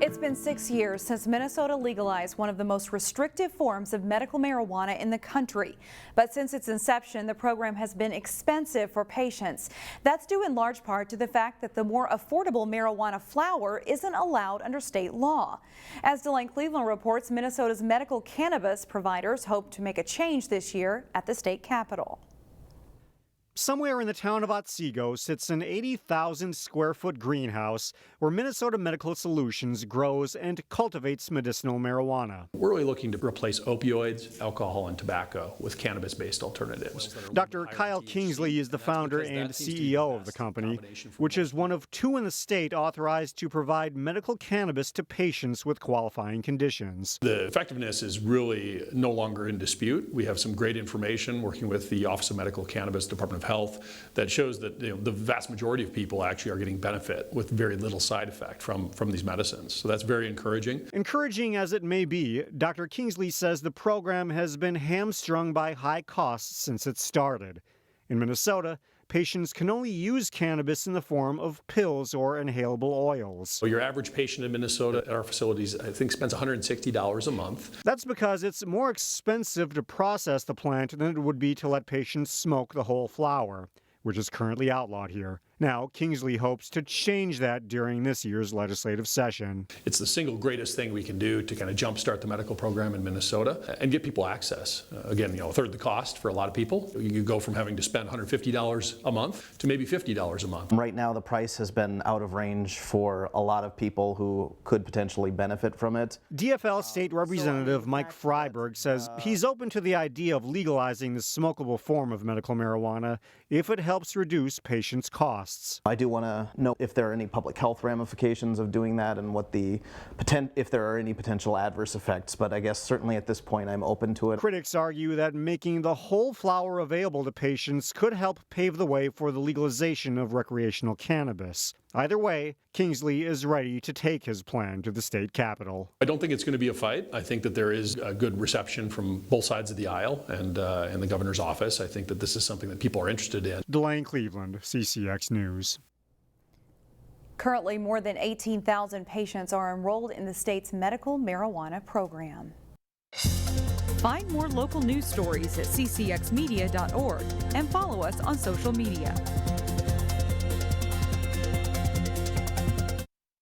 It's been 6 years since Minnesota legalized one of the most restrictive forms of medical marijuana in the country. But since its inception, the program has been expensive for patients. That's due in large part to the fact that the more affordable marijuana flower isn't allowed under state law. As Delane Cleveland reports, Minnesota's medical cannabis providers hope to make a change this year at the state capitol. Somewhere in the town of Osseo sits an 80,000 square foot greenhouse where Minnesota Medical Solutions grows and cultivates medicinal marijuana. We're really looking to replace opioids, alcohol, and tobacco with cannabis-based alternatives. Dr. Kyle Kingsley is the founder and CEO of the company, which is one of two in the state authorized to provide medical cannabis to patients with qualifying conditions. The effectiveness is really no longer in dispute. We have some great information working with the Office of Medical Cannabis, Department of Health, that shows that the vast majority of people actually are getting benefit with very little side effect from these medicines. So that's very encouraging. Encouraging as it may be, Dr. Kingsley says the program has been hamstrung by high costs since it started. In Minnesota, patients can only use cannabis in the form of pills or inhalable oils. So your average patient in Minnesota at our facilities, I think, spends $160 a month. That's because it's more expensive to process the plant than it would be to let patients smoke the whole flower, which is currently outlawed here. Now, Kingsley hopes to change that during this year's legislative session. It's the single greatest thing we can do to kind of jumpstart the medical program in Minnesota and get people access. Again, a third the cost for a lot of people. You go from having to spend $150 a month to maybe $50 a month. Right now, the price has been out of range for a lot of people who could potentially benefit from it. DFL State Representative Mike Freiberg says he's open to the idea of legalizing the smokable form of medical marijuana if it helps reduce patients' costs. I do want to know if there are any public health ramifications of doing that and what if there are any potential adverse effects, but I guess certainly at this point I'm open to it. Critics argue that making the whole flower available to patients could help pave the way for the legalization of recreational cannabis. Either way, Kingsley is ready to take his plan to the state capitol. I don't think it's going to be a fight. I think that there is a good reception from both sides of the aisle and in the governor's office. I think that this is something that people are interested in. Delane Cleveland, CCX News. Currently, more than 18,000 patients are enrolled in the state's medical marijuana program. Find more local news stories at ccxmedia.org and follow us on social media.